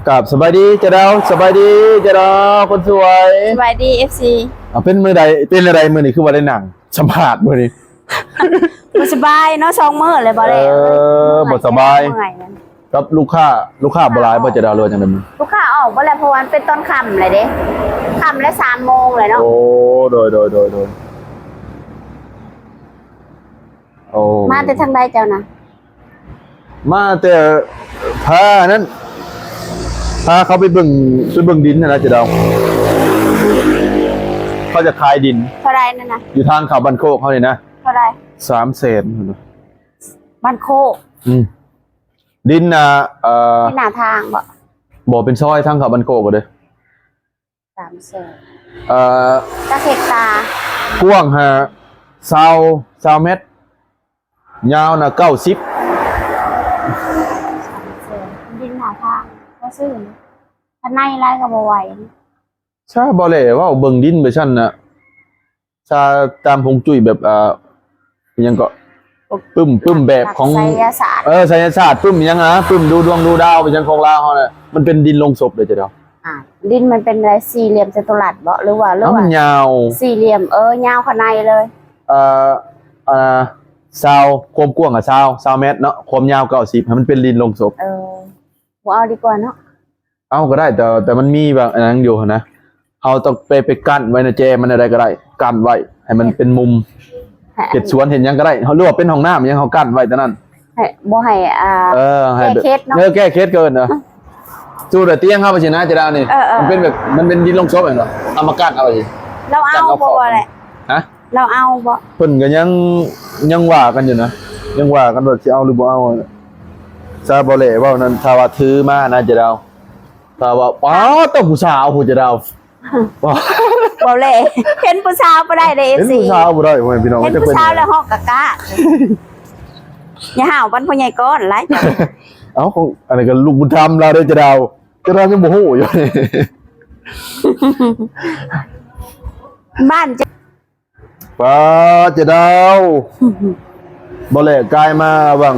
กับสบายดีเจ้าดาวสบายดีเจ้าดาวคนสวยสบายดี FC เป็นมือใดเป็นอะไรมือนี้คือว่าได้หนังสัมผัสมือนี้บ่สบายเนาะ2 มื้อเลยบ่ได้บ่สบายกับลูกค้าบ่หลายบ่เจ้าดาวเลยจังได๋มึงลูกค้าออกบ่แล้วเพราะวันเป็นต้นค่ำเลยเด้ค่ำแล้ว3 โมงเลยเนาะโอ้โดยโอ้มาแต่ทางใดเจ้านะมาแต่พานั้นพาเขาไปเบิ่งดินนะเจ้าดาวเขาจะขายดินเท่าไรนั่นน่ะอยู่ทางเขาบ้านโคกเขานี่นะเท่าไร300,000บ้านโคกดินน่ะที่หน้าทางบ่เป็นซอยทางเขาบ้านโคกบ่เด้300,000ตะเข็กตากว้างฮะ20เมตรยาวน่ะ90ดินหน้าทางก็ซื้อข้างในไรก็บ่ไหวใช่บ่แล่ว่าเบิ่งดินไปซั่นน่ะถ้าตามฮวงจุ้ยแบบยังก็ปึ้มแบบของไสยศาสตร์ไสยศาสตร์ปึ้มยังนะปึ้มดูดวงดูดาวไปจังของลาวเฮาน่ะมันเป็นดินลงศพเลยจ้ะเด้อดินมันเป็นอะไรสี่เหลี่ยมจัตุรัสบ่หรือว่ายาวสี่เหลี่ยมยาวข้างในเลยซาวความกว้าง20เมตรเนาะความยาว90ให้มันเป็นดินลงศพบ่เอาดีกว่าเนาะเอาก็ได้แต่มันมีแบบอันนั้นอยู่นะเฮาต้องไปกั้นไว้ในแจมันอะไรก็ได้กั้นไว้ให้มันเป็นมุมเฮ็ดสวนเห็นยังก็ได้เฮาเรียกว่าเป็นห้องน้ำยังเฮากั้นไว้แต่นั้นบ่ให้ให้แก้เคสเนาะแก้เคสเกินเนาะจู่แต่เตียงเฮาไปสินะจะได้นี่มันเป็นแบบมันเป็นดินลงศพเหรอเอามากั้นเอาสิเราเอาบ่แหละฮะเราเอาบ่เพิ่นก็ยังว่ากันอยู่นะยังว่ากันว่าสิเอาหรือบ่เอาซาบ่แลว่านั้นถ้าว่าถือมานะจะดาวถ้าว่าป๋าต้องผู้สาวผู้จะดาวบ่แลเห็นผู้สาวบ่ได้เด้ FC เห็นผู้สาวบ่ได้พี่น้องเห็นผู้สาวแล้วฮอกกะกะอย่าห่าวบ้านพ่อใหญ่ก้อนหลายเอ้าของอันนี้ก็ลูกบุญธรรมเราเด้อจะดาวยังบ่ฮู้อยู่บ้านจะป้าจะดาวบ่แลกายมาวัง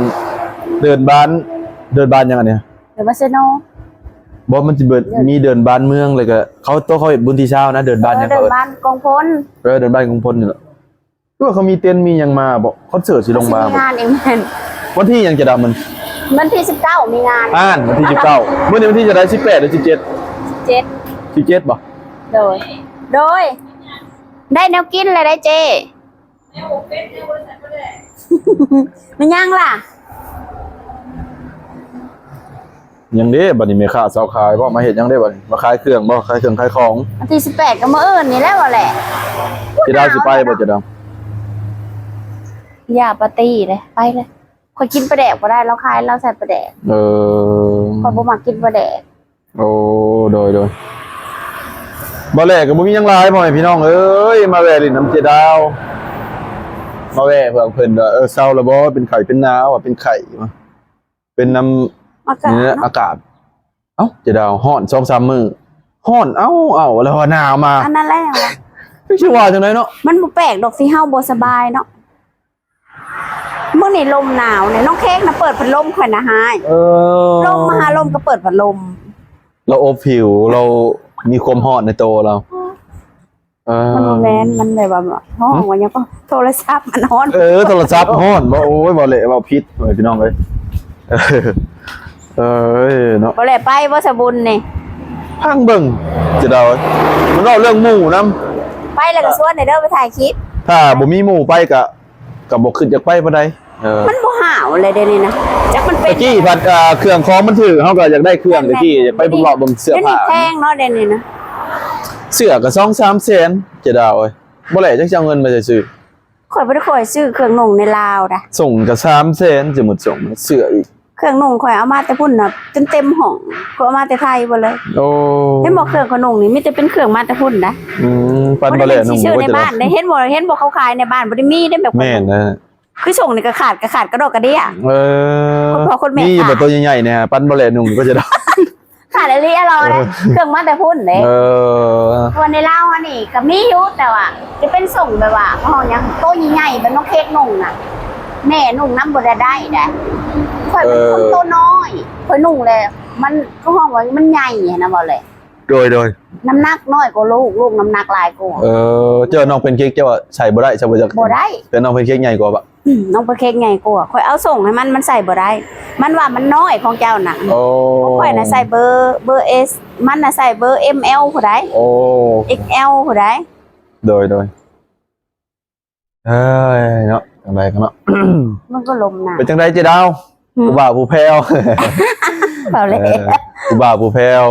เดินบ้านยังอันเนี้ยเดินบาเซโนบ่มันสิเบิดมีเดินบ้านเมืองเลยก็เขาเฮ็ดบุญที่เช้านะเดินบ้านยังเดินบ้านกองพลเดินบ้านกองพลนี่แหละคือว่าเขามีเต็นท์มีหยังมาบ่คอนเสิร์ตสิลงมามีงานเองแม่นวันที่ยังจะดาวมันที่19มีงานวันที่19มื้อนี้วันที่จะได้18หรือ17บ่โดยได้แนวกินอะไรได้เจมันยังล่ะยังเด้บัดนี้แม่ค้าสาวขายบ่มาเฮ็ดยังได้บัดนี้มาขายเครื่องบ่ขายของวันที่18ก็มื้ออื่นนี่แหละว่าแหละจะดาวสิไปบ่จะดาวอย่าปาร์ตี้เลยไปเลยข่อยกินปลาแดกบ่ได้เราขายเราใส่ปลาแดกข่อยบ่มักกินปลาแดกโอ้โดยบ่แลก็บ่มีหยังหลายพ่อแม่พี่น้องเอ้ยมาแวะลิ้นน้ำเจดาวมาแวะเพิ่นว่าเซาแล้วบ่เป็นไข้เป็นหนาวอ่ะเป็นไข้เป็นน้ำนี่อากาศเอ้าเจดาวฮ้อน 2-3 มื้อฮ้อนแล้วหนาวมาอันนั้นแหละไม่ชื่อว่าจังได๋เนาะมันบ่แปลกดอกสิเฮาบ่สบายเนาะมื้อนี้ลมหนาวเนี่ยน้องเค้กน่ะเปิดพัดลมข่อยน่ะหายลมมาหาลมก็เปิดพัดลมเราอบผิวเรามีความฮ้อนในตัวเรามันแม่นมันแบบว่าฮ้อนว่ายังก็โทรศัพท์มันฮ้อนโทรศัพท์ฮ้อนบ่โอ้ยบ่เละบ่พิษพี่น้องเอ้ยเนาะบ่เละไปบ่สบุญนี่พังเบิ่งจะดาวมันเล่าเรื่องหมู่นำไปแล้วก็ชวนให้เด้อไปถ่ายคลิปถ้าบ่มีหมู่ไปก็บ่ขึ้นจากไปบ่ได้มันบ่ห่าวเลยเดี๋ยวนี้นะจักมันเป็นตะกี้ผัดเครื่องของมันถือเฮาก็อยากได้เครื่องตะกี้อยากไปเบิ่งเลาะเบิ่งเสื้อผ้าแพงเนาะเดี๋ยวนี้นะเสื้อก็ 2-3 แสนจะดาวเอ้ยบ่แลจักสิเอาเงินมาซื้อข่อยบ่ได้ข่อยซื้อเครื่องนุ่งในลาวดะส่งก็3 แสนสิหมดส่งเสื้ออีกเครื่องนุ่งข่อยเอามาแต่พุ่นน่ะจนเต็มห้องข่อยเอามาแต่ไทยบ่เลยโอ้เห็นบ่เครื่องขนมนี่มีแต่เป็นเครื่องมาแต่พุ่นนะปันบ่แลนุ่งบ่ในบ้านได้เห็นบ่เขาขายในบ้านบ่ได้มีได้แบบแม่นนะคือส่งนี่ก็ขาดกระดอกกระเดี้ยพอคนแม่นี่แบบตัวใหญ่ๆเนี่ยปันบ่แลนุ่งก็จะได้ขาดอะไรอร่อยเครื่องมาแต่พุ่นเด้วันในเล่าอันนี้ก็มีอยู่แต่ว่าจะเป็นส่งแบบว่าห้องยังโตใหญ่ๆเป็นน้องเค้กนุ่งน่ะแม่นุ่งน้ำบ่ได้ได้ข่อยเป็นคนโตน้อยข่อยนุ่งเลย มันก็ห้องว่ามันใหญ่นะบ่เลย โดย น้ำหนักน้อยกว่าลูกน้ำหนักหลายกว่า เจอน้องเป็นเค้กเจ้าว่าใส่บ่ได้ใช่บ่จัก บ่ได้ แต่น้องเป็นเค้กใหญ่กว่าปะ น้องไปเค้กใหญ่กว่าค่อยเอาส่งให้มันใส่บ่ได้ มันว่ามันน้อยของเจ้าน่ะ โอ้ ค่อยน่ะใส่เบอร์ S มันน่ะใส่เบอร์ ML ผู้ใด โอ้ XL ผู้ใด โดยเอ้ยเนาะจังไดกันเนาะ มันก็ลมน่ะ เป็นจังไดเจดาวผู้บ่าวผู้แพ้ว เปล่าเลย ผู้บ่าวผู้แพ้ว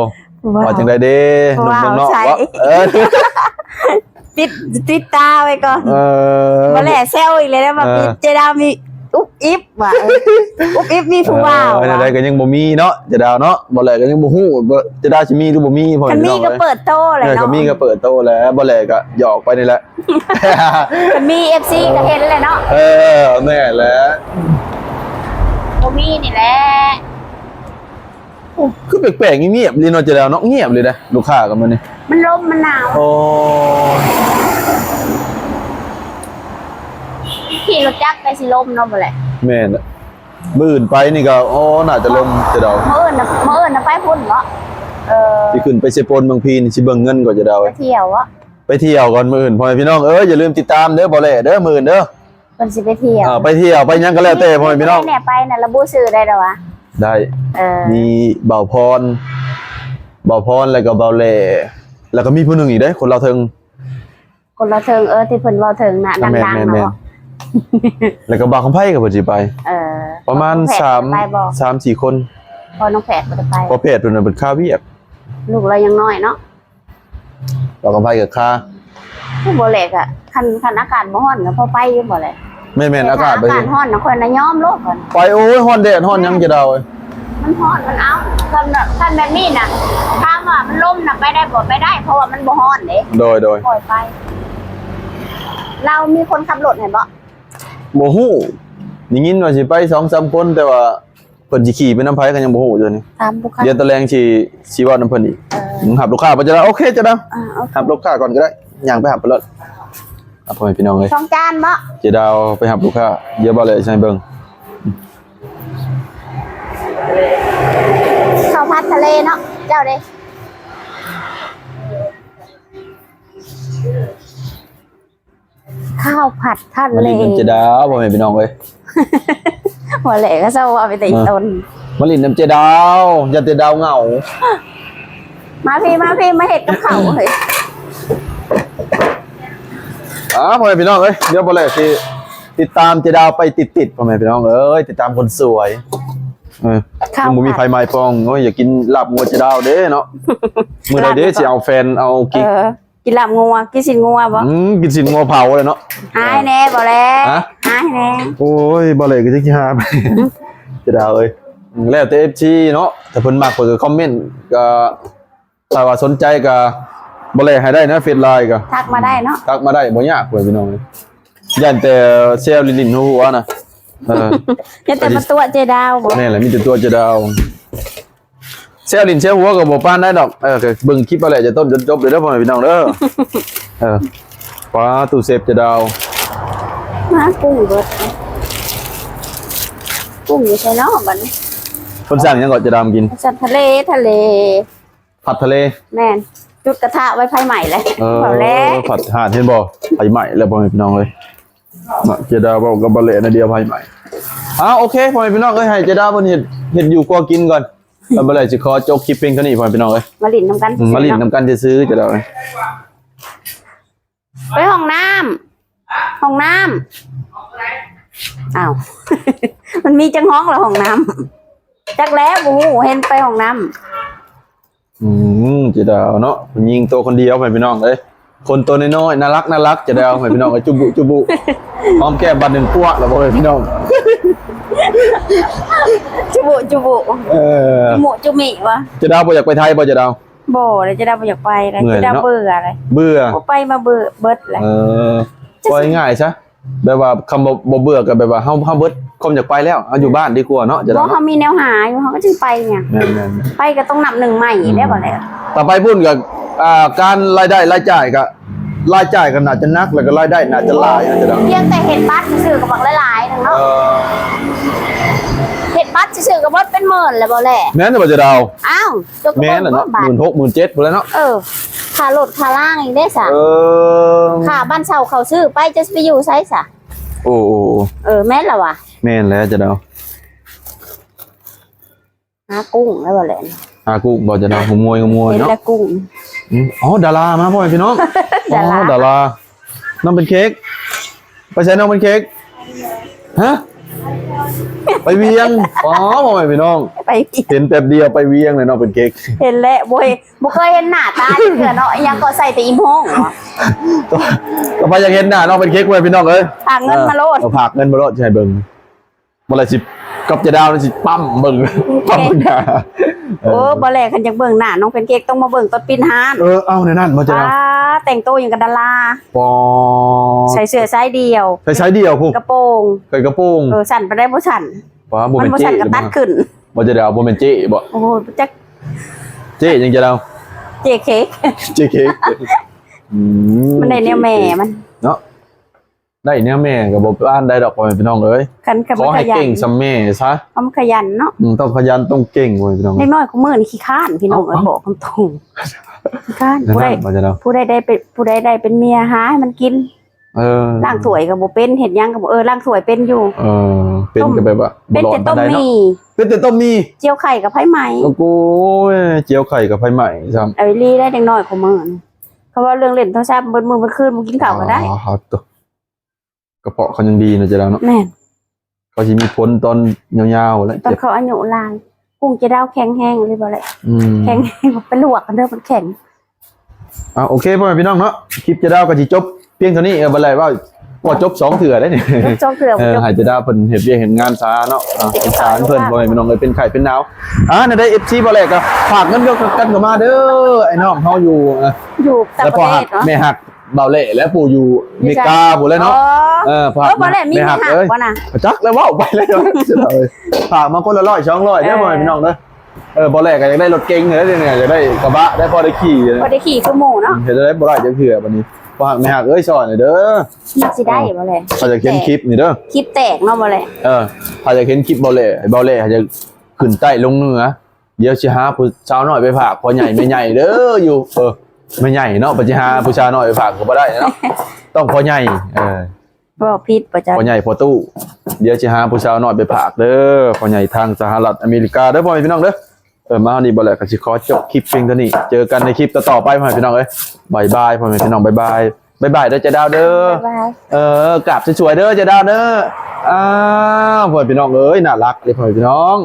ว่าจังไดเด้หนุ่มเมืองนอก ว้าวใช่ วะ ติดตาไว้ก่อนบ่แลแซวอีกเลยนะว่าพี่เจดาวมีอุ๊บอิ๊บว่ะอุ๊บอิ๊บมีผู้บ่าว จังไดก็ยังบ่มีเนาะเจดาวเนาะบ่แลก็ยังบ่ฮู้ว่าเจดาวสิมีหรือบ่มีพ่อ คัน พี่ มี น้อง ก็ เลย เปิดโต้เลย ก็ เนาะ มีก็เปิดโตแล้วบ่แลก็หยอกไปนี่แหละ คันมี FC ก็เห็นเลยเนาะ แม่แหละ บ่มีนี่แหละ คือแปลกๆเงียบๆลีโนเจดาวเนาะเงียบเลยนะลูกค้ากับมันนี่ มันลมมันหนาว โอ้ ขี่รถจักรไปสิลมเนาะบ่แหละ แม่นอะมื้ออื่นไปนี่ก็น่าจะลมเจดาว มื้ออื่นน่ะไปพุ่นเนาะสิขึ้นไปเซโปนบางพีนี่สิเบิ่งเงินก่อนเจดาว ไปเที่ยวอะ ไปเที่ยวก่อนมื้ออื่นพ่อแม่พี่น้องอย่าลืมติดตามเด้อบ่แลเด้อมื้ออื่นเด้อ เพิ่นสิไปเที่ยว ไปเที่ยวไปหยังก็แล้วแต่พ่อแม่พี่น้อง เนี่ยไปน่ะระบุชื่อได้ดอกวะ ได้ มี เบาพรแล้วก็เบาแลแล้วก็มีผู้หนึงอีกเด้อคนเราวเทิง คนเราเทิงที่เพิ่นเว้าเทิงน่ะดังๆ แม่น เนาะ แล้วก็บาวคำไผก็เพิ่นสิไป ประมาณ น้องแพทย์ไปบ่ 3-4 คน พอน้องแพทย์บ่ได้ไป พอเพจเพิ่นนะเป็นค่าเวียก ลูกเรายังน้อยเนาะ บาวคำไผก็ค่า ผู้บ่แลกอะคันอากาศบ่ร้อนก็พอไปอยู่บ่แหละ แม่นๆอากาศไป อากาศร้อนน่ะคนน่ะยอมโลดก่อน ไปโอ้ยฮ้อนแดดฮ้อนหยังจะดาวเอ้ย มันร้อนมันเอาคันแบบนี้น่ะถามว่ามันลมน่ะไปได้บ่ไปได้ เพราะว่ามันบ่ร้อนเด้ โดย ปล่อยไป เรามีคนขับรถให้บ่ บ่ฮู้ได้ยินว่าสิไป 2-3 คนแต่ว่าเพิ่นสิขี่ไปนํไผก็ยังบ่ฮู้อยู่นี่ ตามลูกค้า เดี๋ยวตะแลงสิเว้านํเพิ่นอีกหับลูกค้าบ่จะได้โอเคจะได้ โอเค หับลูกค้าก่อนก็ได้ย่างไปหับไปรถพ่อแม่พี่น้องเอ้ย ช่องจานบ่ เจดาวไปหับลูกค้าเดี๋ยวบ่เลยใช่เบิ่ง ข้าวผัดทะเลเนาะเจ้าเด้ข้าวผัดทะ มา เล ลินน้ำเจดาวพ่อแม่พี่น้องเอ้ย หัวเหล่ก็เศร้าเอาไปแต่อีต้น มาลินน้ำเจดาวอย่าเจดาวเหงา มาพี่มาเห็ดกับเขาเฮ้ย พ่อแม่พี่น้องเอ้ยเดี๋ยวบ่เลยสิติดตามเจดาวไปติดพ่อแม่พี่น้องเอ้ยติดตามคนสวยข้าว มึงมีไฟไม้ปองโอ้ยอย่ากินลาบงัวเจดาวเด้เนาะมื้อใดเด้สิเอาแฟนเอากิ๊ก กินลาบงัวกินสินงัวบ่ กินสินงัวเผาเลยเนาะ หายแน่บ่แล้ว ฮะ หายแน่ โอ้ยบ่เลยก็จะหาไปเจดาวเอ้ยแล้วแต่ FC เนาะถ้าเพิ่นมักเพิ่นก็คอมเมนต์ก็ถ้าว่าสนใจก็บ่เลยให้ได้นะเฟซไลน์ก็ ทักมาได้เนาะ ทักมาได้บ่ยากเว้ยพี่น้องเอ้ยย่านแต่เซลลินๆหัวนะอย่าแต่มาตัวเจดาวบ่ นี่แหละมีแต่ตัวเจดาวเซลลินเซลหัวก็บ่ปานได้ดอกก็เบิ่งคลิปอะไรจะต้นจนจบเลยเด้อพ่อแม่พี่น้องเด้อปลาตู้เซฟเจดาว มากุ้งเบิดกุ้งอยู่ใช่เนาะบัดนี้ เพิ่นสั่งหยังก็เจดาวกิน สัตว์ทะเล ผัดทะเล แม่นจุดกระทะไว้ไฟใหม่เลยเผาแล้ว ผัดห่านเห็นบ่ไผใหม่แล้วพ่อแม่พี่น้องเอ้ยเจดาวบอกกับบ่เละนะเดียวไผใหม่โอเคพ่อแม่พี่น้องเอ้ยให้เจดาวเพิ่นเฮ็ดอยู่กว่ากินก่อนแล้วบ่เลยสิขอจบคลิปเพียงเท่านี้พ่อแม่พี่น้องเอ้ย มาลิ้นน้ำกัน มาลิ้นนำกันซื้อเจดาวเอ้ย ไปห้องน้ำอ้าว มันมีจังห้องเหรอห้องน้ำจักแล้วบูเห็นไปห้องน้ เจดาวเนาะยิงตัวคนเดียวไปพี่น้องเลยคนตัวน้อยๆน่ารักเจดาวไปพี่น้องจุบุพร้อมแก้มบัตรหนึ่งปั้วแล้วบอกเลยพี่น้อง ำจุบุจุมิวะ เจดาวบ่อยากไปไทยบ่เจดาว โบเลยจะได้ไปอยากไปเลย เหนื่อย จะได้ เนอะ เบื่ออะไร เบื่อ ไปมาเบิดเลย ปล่อยง่ายซะแบบว่าคำบ่เบื่อกับแบบว่าเฮาเบิดคมอยากไปแล้วเอาอยู่บ้านดีกว่าเนาะเจ เพ ดาว ราะเขามีแนวหาอยู่เขาก็จึงไปเนี่ย แม่น ไปก็ต้องนับหนึ่งใหม่ได้บ่เลย ๆต่อไปพูดกับการรายได้รายจ่ายก็รายจ่ายก็น่าจะนักแล้วก็รายได้น่าจะหลายนะเจดาว เพียงแต่เห็นบัตรสื่อกับบักหลายๆหนึ่งเนาะเห็น ปัดซื่อๆก็บ่เป็นหมื่นแล้วบ่แหละ แม่นแต่บ่จะดาว อ้าวจก แม่นน่ะเนาะ บาท 16,000 17,000พุ่นแล้วเนาะค่ารถค่าล่างอีกได้ซะ อ ค่าบ้านเช่าเขาซื้อไปจะไปอยู่ไสซะ โอ้ แม่นล่ะวะ แม่นแล้วจะดาว หากุ้งแล้วบ่แหละ อากูบ่จะดาวขโมย เห็น เนาะ แต่กุ้ง อ๋อดารามาพ่อแม่พี่น้อง ดารา อ๋อดาราน้องเป็นเค้กไปใช้น้องเป็นเค้กฮะไปเวียงอ๋อพ่อแม่พี่น้อง ไป เห็นแป๊บเดียวไปเวียงเลยน้องเป็นเค้ก เห็นแล้วบ่เคยเห็นหน้าตาจังเทื่อเนาะยังก็ใส่แต่อีโมง ต่อไปอยากเห็นหน้าน้องเป็นเค้กไว้พี่น้องเอ้ย ฝากเงินมาโลด ฝากเงินมาโลดใช่เบิ่งบ่ละสิกับจะดาวนี่สิปั๊มเบิ่งปั๊มเบิ่งหน้า บ่แลคันจังเบิ่งหน้าน้องเป็นเค้กต้องมาเบิ่งตอนปิ้นห้าน เอาในนั้นบ่จะดาว แต่งตัวอย่างกับดารา ปอ ใส่เสื้อไซส์เดียว ใช้เดียวพุ กระโปรง ใส่กระโปรง สั่นไปได้บ่สั่น ว้าบ่ มัน เป็น บ่ เจ๊ สั่นก็ตัดขึ้น บ่จะดาวบ่เป็นเจ๊บ่ โอ้โหจัก เจ๊ยังจะดาว เจเค้ก เจ๊เค้ก มันได้แนวแม่มัน เนาะได้แนวแม่ก็บ่อ่านได้ดอกพ่อแม่พี่น้องเอ้ย คัน ขอ ข ให้ ยั เก่งซำแม่ซะ เอามาขยันเนาะ ต้องขยันต้องเก่งพ่อแม่พี่น้อง เล็กน้อยของมื้อนี่ขี้ข้านพี่น้อง เอ้า บอกคำตรงขี้ข้าน นั่นน่ะบ่จะดาว ผู้ใดได้เป็นเมียหาให้มันกิน ล้างถ้วยก็บ่เป็นเฮ็ดหยังก็บ่ล้างถ้วยเป็นอยู่ เป็นก็แบบว่า เป็นแต่ต้ม เนาะ มี เป็นแต่ต้มมี เจียวไข่กับไผ่ไหม โอ้โหเจียวไข่กับไฟใหม่ซ้ำ เอาอีหลีได้เด็กน้อยของมื้อนี่เพราะว่าเรื่องเล่นโทรศัพท์เบิดมื้อเบิดคืนบ่กินข้าวก็ได้ อ๋อครับตัวกระเพาะเขายังดีนะจะดาวเนาะ แม่น เขาสิมีผลตอนยาวๆแล้ว ตอน เจ็บ เขาอายุหลายกุ้งจะดาวแข็งแห้งเลยบ่แหละ อืม แข็งแห้งบ่ไปลวกกันเด้อมันแข็ง โอเคพ่อแม่พี่น้องเนาะคลิปจะดาวก็สิจบเพียงเท่านี้บ่ไรว่าก็จบ2เถื่อได้นี่ จบเกลือบ่จบ หายจะได้เพิ่นเฮ็ดเวียกเห็นงานซาเนาะเป็นสารเพิ่นบ่ให้พี่น้องเลยเป็นไข้เป็นหนาวในได้ FC บ่แลกก็ฝากเงินกันก็มาเด้อไอ้น้องเฮาอยู่ อยู่ต่าง แล้ว ป พอ ระเท หัก ศเนาะ แม่หักเบาเล่และปู่อยู่อเมริกาพู่นเลยเนาะพอหัก บ่แหละมี แม่หัก หัก เอ้ย บ่น่ะ จักแล้วเว้าไปเลยฝากมาคนละ100 200เด้อพ่อแม่พี่น้องเด้อบ่แลกก็อยากได้รถเก๋งเด้อเนี่ยอยากได้กระบะได้พอได้ขี่ บ่ได้ขี่คือหมู่เนาะ เฮ็ดได้บ่ได้จังเทื่อบัดนี้พอหักแม่หักเอ้ยสอนหน่อยเด้อ มันสิได้บ่แหละ เขาจะเห็นคลิปนี่เด้อ คลิปแตกเนาะบ่แหละ ถ้าจะเห็นคลิปเบาเล่ให้เบาเล่เขาจะขึ้นใต้ลงเหนือเดี๋ยวสิหาผู้สาวน้อยไปฝากพ่อใหญ่แม่ใหญ่เด้ออยู่แม่ใหญ่เนาะปัจจิหาผู้ชายน้อยไปฝากก็บ่ได้เนาะต้องพ่อใหญ่บ่ผิดบ่จ้ะ พ่อใหญ่พ่อตู้เดี๋ยวสิหาผู้สาวน้อยไปฝากเด้อพ่อใหญ่ทางสหรัฐอเมริกาเด้อพ่อแม่พี่น้องเด้อมาวันนี้บ่แหละก็สิขอจบคลิปเพียงเท่านี้เจอกันในคลิปต่อๆไปพ่อแม่พี่น้องเอ้ยบ๊ายบายพ่อแม่พี่น้องบ๊ายบายบ๊ายบายเด้อเจ๊ดาวเด้อ บ๊ายบาย กราบสวยๆเด้อเจ๊ดาวเด้อพ่อแม่พี่น้องเอ้ยน่ารักเลยพ่อแม่พี่น้อง